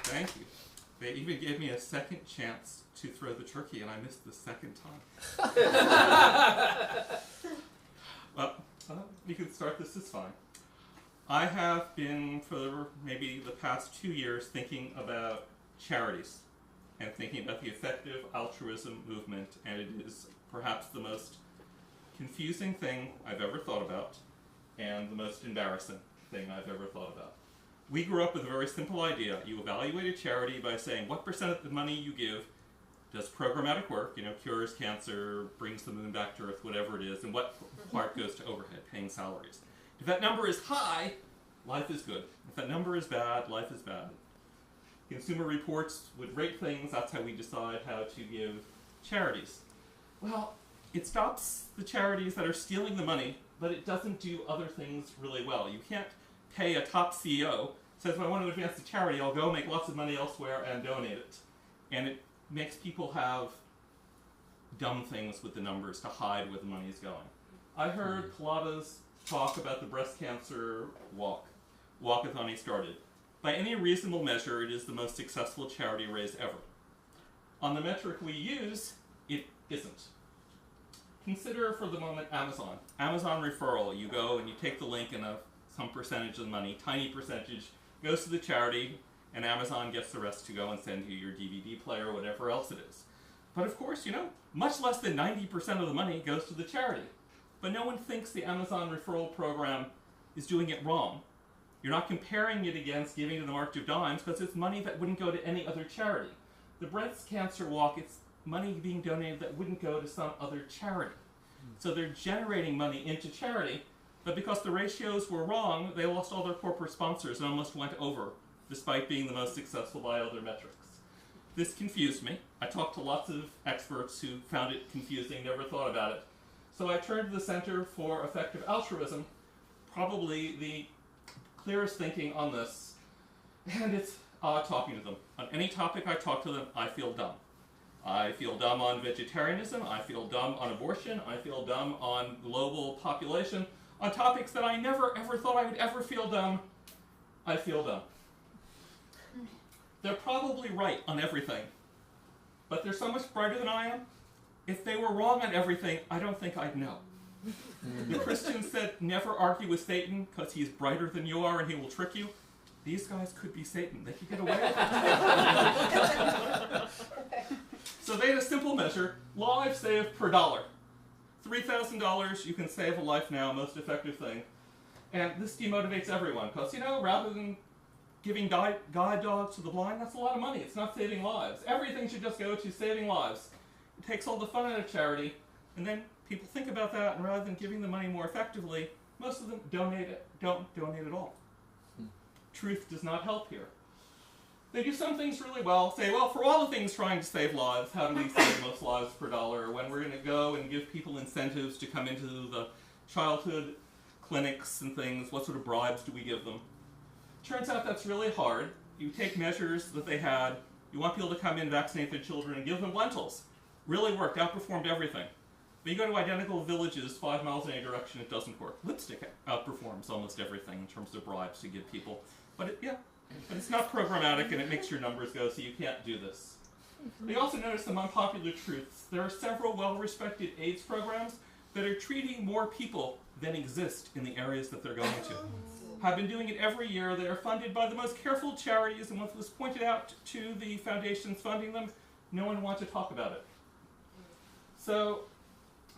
Thank you. They even gave me a second chance to throw the turkey, and I missed the second time. Well, you can start this is fine. I have been, for maybe the past 2 years, thinking about charities and thinking about the effective altruism movement, and it is perhaps the most confusing thing I've ever thought about and the most embarrassing thing I've ever thought about. We grew up with a very simple idea. You evaluate a charity by saying what percent of the money you give does programmatic work, cures cancer, brings the moon back to Earth, whatever it is, and what part goes to overhead, paying salaries. If that number is high, life is good. If that number is bad, life is bad. Consumer Reports would rate things. That's how we decide how to give charities. Well, it stops the charities that are stealing the money, but it doesn't do other things really well. You can't pay a top CEO, says, if I want to advance the charity, I'll go make lots of money elsewhere and donate it. And it makes people have dumb things with the numbers to hide where the money is going. I heard Palada's talk about the breast cancer walkathon he started. By any reasonable measure, it is the most successful charity raise ever. On the metric we use, it isn't. Consider for the moment Amazon. Amazon referral. You go and you take the link and some percentage of the money, tiny percentage, goes to the charity, and Amazon gets the rest to go and send you your DVD player or whatever else it is. But of course, much less than 90% of the money goes to the charity. But no one thinks the Amazon referral program is doing it wrong. You're not comparing it against giving to the March of Dimes because it's money that wouldn't go to any other charity. The breast cancer walk, it's money being donated that wouldn't go to some other charity. So they're generating money into charity, but because the ratios were wrong, they lost all their corporate sponsors and almost went over, despite being the most successful by other metrics. This confused me. I talked to lots of experts who found it confusing, never thought about it. So I turned to the Center for Effective Altruism, probably the clearest thinking on this, and it's talking to them. On any topic I talk to them, I feel dumb. I feel dumb on vegetarianism, I feel dumb on abortion, I feel dumb on global population. On topics that I never ever thought I would ever feel dumb, I feel dumb. They're probably right on everything, but they're so much brighter than I am. If they were wrong on everything, I don't think I'd know. The Christians said, never argue with Satan because he's brighter than you are and he will trick you. These guys could be Satan. They could get away with it. So they had a simple measure, lives saved per dollar. $3,000, you can save a life now, most effective thing. And this demotivates everyone because, rather than giving guide dogs to the blind, that's a lot of money. It's not saving lives. Everything should just go to saving lives. It takes all the fun out of charity, and then people think about that, and rather than giving the money more effectively, most of them don't donate at all. Truth does not help here. They do some things really well, say, well, for all the things trying to save lives, how do we save most lives per dollar? When we're going to go and give people incentives to come into the childhood clinics and things, what sort of bribes do we give them? Turns out that's really hard. You take measures that they had, you want people to come in, vaccinate their children, and give them lentils. Really worked, outperformed everything. But you go to identical villages 5 miles in any direction, it doesn't work. Lipstick outperforms almost everything in terms of bribes to give people. But it's not programmatic and it makes your numbers go, so you can't do this. They also noticed some unpopular truths. There are several well-respected AIDS programs that are treating more people than exist in the areas that they're going to. Have been doing it every year. They are funded by the most careful charities, and what was pointed out to the foundations funding them, no one wanted to talk about it. So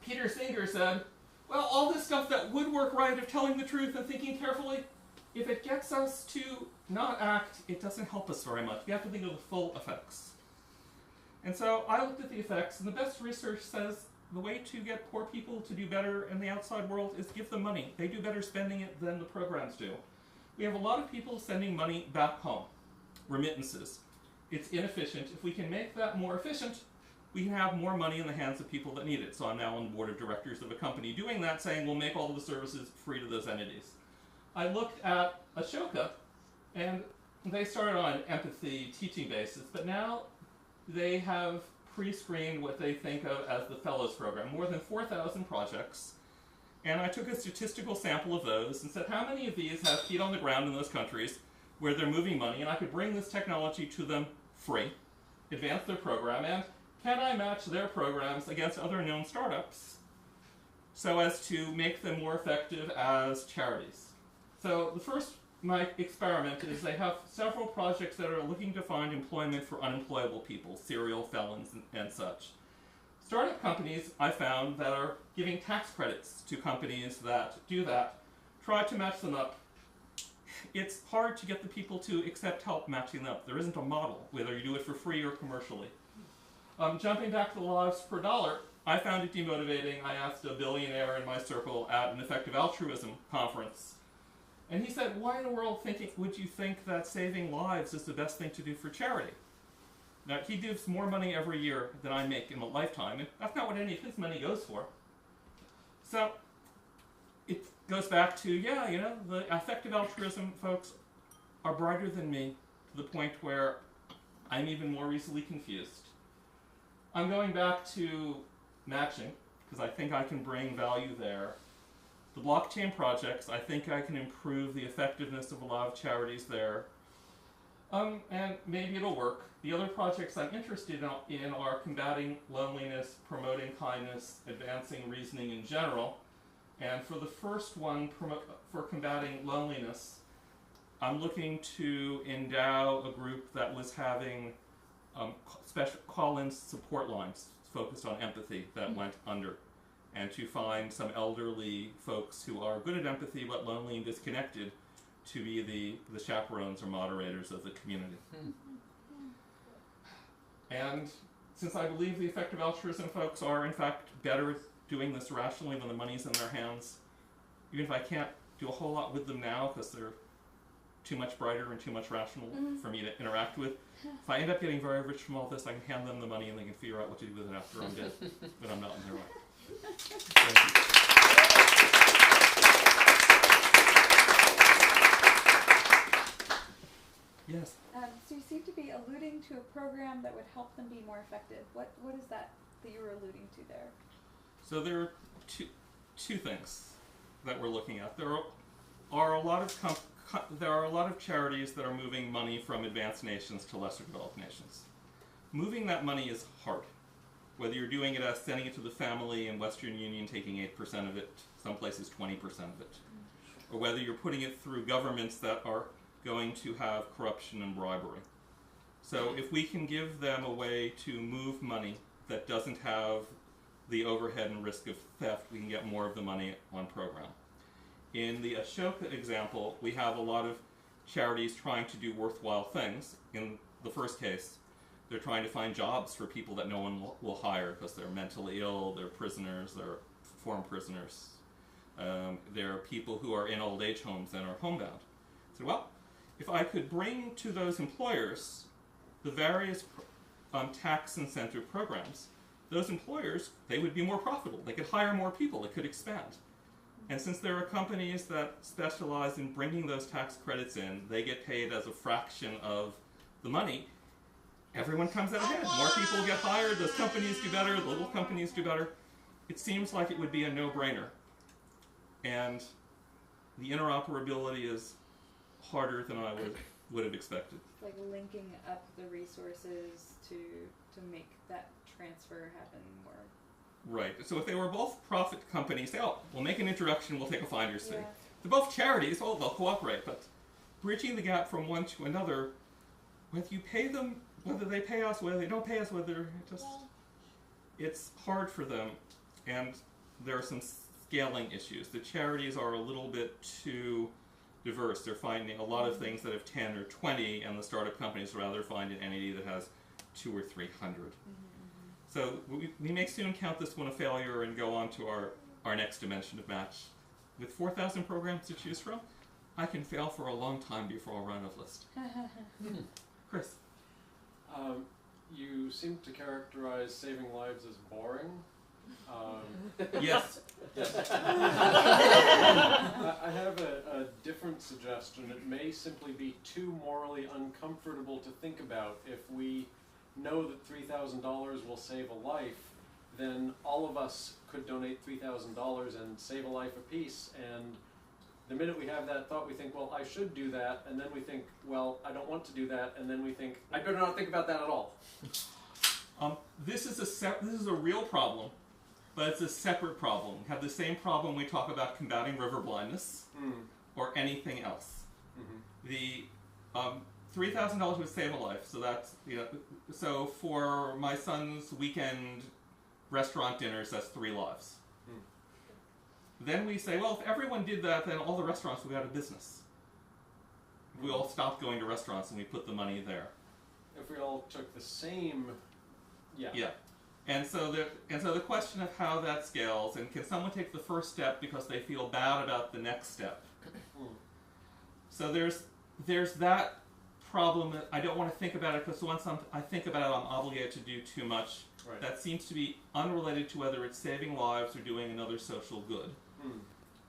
Peter Singer said, well, all this stuff that would work right of telling the truth and thinking carefully, if it gets us to not act, it doesn't help us very much. We have to think of the full effects. And so I looked at the effects, and the best research says the way to get poor people to do better in the outside world is give them money. They do better spending it than the programs do. We have a lot of people sending money back home, remittances. It's inefficient. If we can make that more efficient, we can have more money in the hands of people that need it. So I'm now on the board of directors of a company doing that, saying we'll make all of the services free to those entities. I looked at Ashoka, and they started on an empathy teaching basis, but now they have pre-screened what they think of as the Fellows Program, more than 4,000 projects. And I took a statistical sample of those and said, how many of these have feet on the ground in those countries? where they're moving money, and I could bring this technology to them free, advance their program, and can I match their programs against other known startups so as to make them more effective as charities? So the first my experiment is they have several projects that are looking to find employment for unemployable people, serial felons and such. Startup companies, I found, that are giving tax credits to companies that do that, try to match them up. It's hard to get the people to accept help matching them up. There isn't a model, whether you do it for free or commercially. Jumping back to the lives per dollar, I found it demotivating. I asked a billionaire in my circle at an effective altruism conference, and he said, why in the world would you think that saving lives is the best thing to do for charity? Now, he gives more money every year than I make in a lifetime, and that's not what any of his money goes for. So it goes back to, the effective altruism folks are brighter than me to the point where I'm even more easily confused. I'm going back to matching, because I think I can bring value there. The blockchain projects, I think I can improve the effectiveness of a lot of charities there. And maybe it'll work. The other projects I'm interested in are combating loneliness, promoting kindness, advancing reasoning in general. And for the first one, for combating loneliness, I'm looking to endow a group that was having special call-in support lines focused on empathy that went under, and to find some elderly folks who are good at empathy but lonely and disconnected to be the chaperones or moderators of the community. And since I believe the effective altruism folks are in fact better at doing this rationally when the money's in their hands, even if I can't do a whole lot with them now because they're too much brighter and too much rational for me to interact with, if I end up getting very rich from all this, I can hand them the money and they can figure out what to do with it after I'm dead, but I'm not in their way. Thank you. Yes. So you seem to be alluding to a program that would help them be more effective. What is that you were alluding to there? So there are two things that we're looking at. There are a lot of charities that are moving money from advanced nations to lesser developed nations. Moving that money is hard. Whether you're doing it as sending it to the family in Western Union, taking 8% of it, some places 20% of it, or whether you're putting it through governments that are going to have corruption and bribery. So if we can give them a way to move money that doesn't have the overhead and risk of theft, we can get more of the money on program. In the Ashoka example, we have a lot of charities trying to do worthwhile things. In the first case, they're trying to find jobs for people that no one will hire because they're mentally ill, they're prisoners, they're foreign prisoners. There are people who are in old age homes and are homebound. So, well, if I could bring to those employers the various tax incentive programs, those employers, they would be more profitable. They could hire more people. It could expand. And since there are companies that specialize in bringing those tax credits in, they get paid as a fraction of the money. Everyone comes out ahead. More people get hired. Those companies do better. The little companies do better. It seems like it would be a no-brainer. And the interoperability is harder than I would have expected. It's like linking up the resources to make that transfer happen more. Right. So if they were both profit companies, we'll make an introduction, we'll take a finder's fee. Yeah. They're both charities, they'll cooperate, but bridging the gap from one to another, whether you pay them, whether they pay us, whether they don't pay us, it's hard for them, and there are some scaling issues. The charities are a little bit too diverse. They're finding a lot of things that have 10 or 20, and the startup companies rather find an entity that has 200 or 300. So we may soon count this one a failure and go on to our next dimension of match. With 4,000 programs to choose from, I can fail for a long time before I'll run out of list. Chris? You seem to characterize saving lives as boring. Yes. I have a different suggestion. It may simply be too morally uncomfortable to think about. If we know that $3,000 will save a life, then all of us could donate $3,000 and save a life apiece, and the minute we have that thought, we think, well, I should do that, and then we think, well, I don't want to do that, and then we think, I better not think about that at all. This is a real problem, but it's a separate problem. We have the same problem we talk about combating river blindness or anything else. The $3,000 would save a life, so that's, so for my son's weekend restaurant dinners, that's 3 lives. Then we say, well, if everyone did that, then all the restaurants would be out of business. We all stopped going to restaurants and we put the money there. If we all took the same, yeah. And so the question of how that scales, and can someone take the first step because they feel bad about the next step? So there's that problem. I don't want to think about it because once I think about it, I'm obligated to do too much. Right. That seems to be unrelated to whether it's saving lives or doing another social good.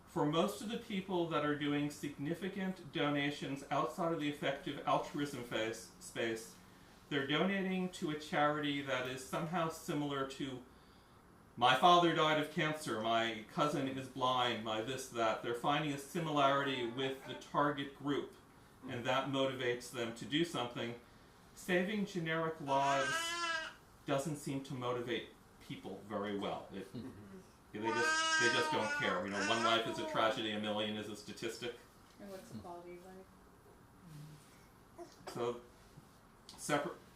For most of the people that are doing significant donations outside of the effective altruism space, they're donating to a charity that is somehow similar to my father died of cancer, my cousin is blind, my this, that. They're finding a similarity with the target group, and that motivates them to do something. Saving generic lives doesn't seem to motivate people very well. They just don't care. One life is a tragedy, a million is a statistic. And what's the quality like? So,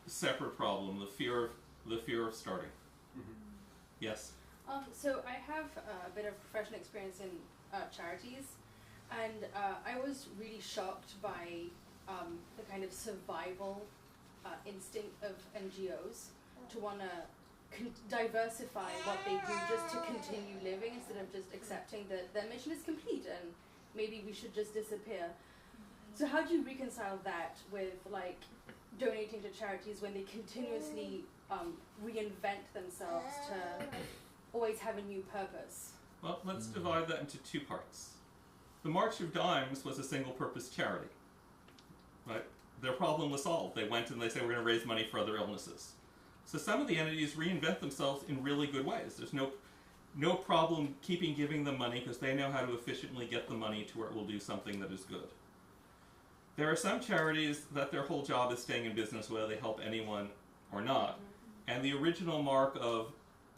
separate problem. The fear of starting. Yes. So I have a bit of professional experience in charities, and I was really shocked by the kind of survival instinct of NGOs to want to diversify what they do just to continue living instead of just accepting that their mission is complete and maybe we should just disappear. So how do you reconcile that with donating to charities when they continuously reinvent themselves to always have a new purpose? Well, let's divide that into 2 parts. The March of Dimes was a single-purpose charity, right? Their problem was solved. They went and they said, we're going to raise money for other illnesses. So some of the entities reinvent themselves in really good ways. There's no problem giving them money because they know how to efficiently get the money to where it will do something that is good. There are some charities that their whole job is staying in business whether they help anyone or not. And the original mark of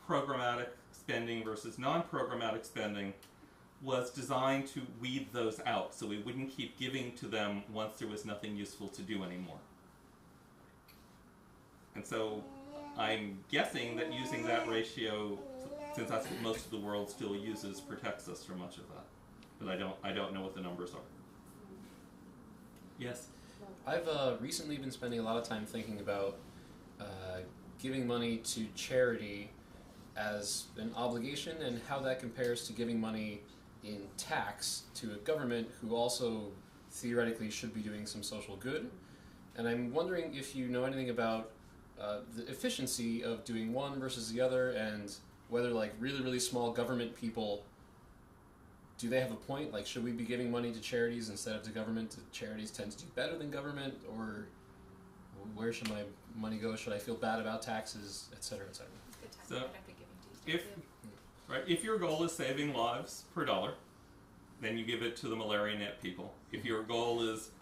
programmatic spending versus non-programmatic spending was designed to weed those out so we wouldn't keep giving to them once there was nothing useful to do anymore. And so I'm guessing that using that ratio, since that's what most of the world still uses, protects us from much of that. But I don't know what the numbers are. Yes? I've recently been spending a lot of time thinking about giving money to charity as an obligation and how that compares to giving money in tax to a government who also theoretically should be doing some social good. And I'm wondering if you know anything about the efficiency of doing one versus the other, and whether really, really small government people, do they have a point? Should we be giving money to charities instead of to government? Do charities tend to do better than government, or where should my money go? Should I feel bad about taxes, etc., etc.? So, if your goal is saving lives per dollar, then you give it to the malaria net people. If your goal is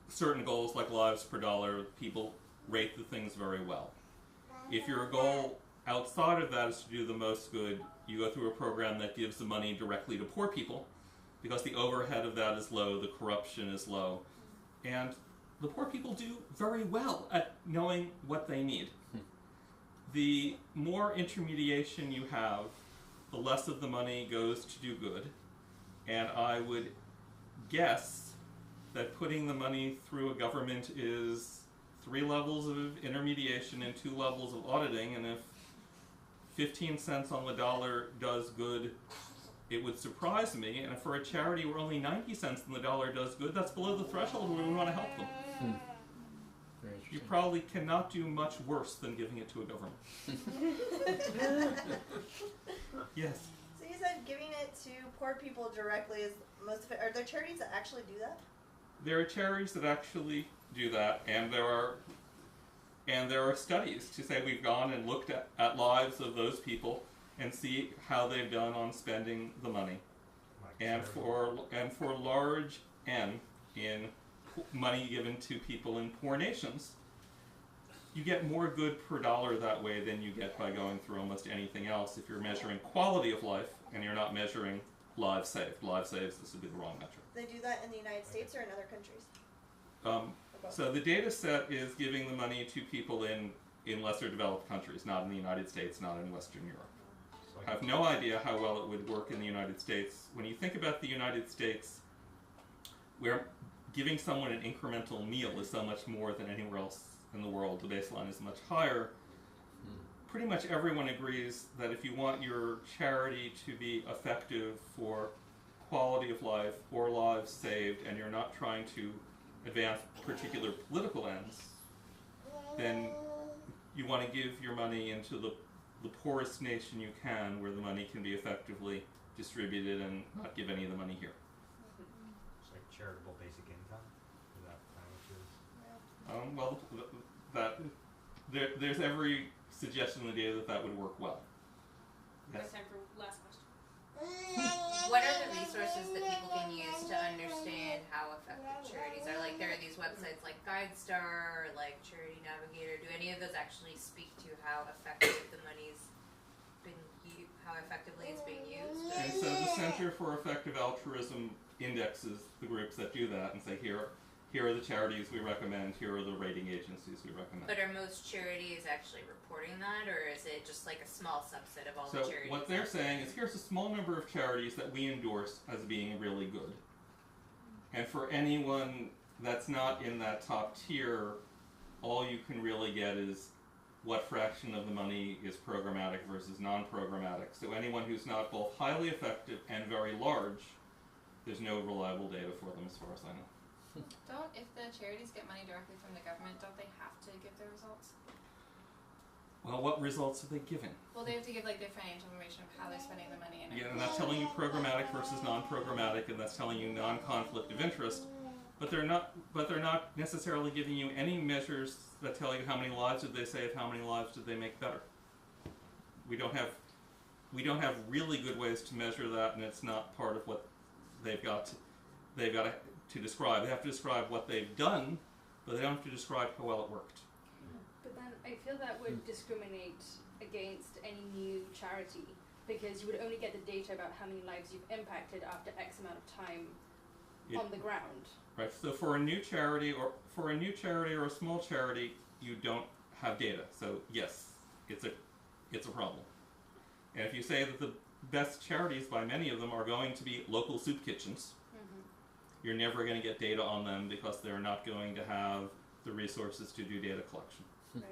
certain goals like lives per dollar, people rate the things very well. If your goal outside of that is to do the most good, you go through a program that gives the money directly to poor people because the overhead of that is low, the corruption is low, and the poor people do very well at knowing what they need. The more intermediation you have, the less of the money goes to do good, and I would guess that putting the money through a government is 3 levels of intermediation and 2 levels of auditing, and if 15 cents on the dollar does good, it would surprise me, and if for a charity where only 90 cents on the dollar does good, that's below the threshold where we want to help them. You probably cannot do much worse than giving it to a government. Yes? So you said giving it to poor people directly is most of it. Are there charities that actually do that? There are charities that actually do that, and there are studies to say we've gone and looked at lives of those people and see how they've done on spending the money. My and for large N in money given to people in poor nations, you get more good per dollar that way than you get by going through almost anything else if you're measuring quality of life and you're not measuring lives saved. Lives saved, this would be the wrong metric. They do that in the United States or in other countries? So the data set is giving the money to people in lesser developed countries, not in the United States, not in Western Europe. I have no idea how well it would work in the United States. When you think about the United States, where giving someone an incremental meal is so much more than anywhere else in the world, the baseline is much higher. Pretty much everyone agrees that if you want your charity to be effective for quality of life or lives saved, and you're not trying to advance particular political ends, then you want to give your money into the poorest nation you can, where the money can be effectively distributed, and not give any of the money here. It's like charitable basic income. Is that kind of what it is? There's every suggestion in the data that would work well. We have time for last question. What are the resources that people can use to understand how effective charities are? Like, there are these websites like GuideStar or like Charity Navigator. Do any of those actually speak to how effective the money's been how effectively it's being used? And so the Center for Effective Altruism indexes the groups that do that and say, here are the charities we recommend, here are the rating agencies we recommend. But are most charities actually reporting that, or is it just like a small subset of all So the charities? what they're saying is, here's a small number of charities that we endorse as being really good. And for anyone that's not in that top tier, all you can really get is what fraction of the money is programmatic versus non-programmatic. So anyone who's not both highly effective and very large, there's no reliable data for them as far as I know. If the charities get money directly from the government, don't they have to give their results? Well, what results are they giving? Well, they have to give like their financial information of how they're spending the money. Yeah, and that's telling you programmatic versus non-programmatic, and that's telling you non-conflict of interest. But they're not necessarily giving you any measures that tell you how many lives did they save, how many lives did they make better. We don't have really good ways to measure that, and it's not part of what they've got to describe. They have to describe what they've done, but they don't have to describe how well it worked. But then I feel that would discriminate against any new charity, because you would only get the data about how many lives you've impacted after X amount of time on the ground. Right. So for a new charity or a small charity, you don't have data. So yes, it's a problem. And if you say that the best charities by many of them are going to be local soup kitchens, you're never going to get data on them because they're not going to have the resources to do data collection. Right.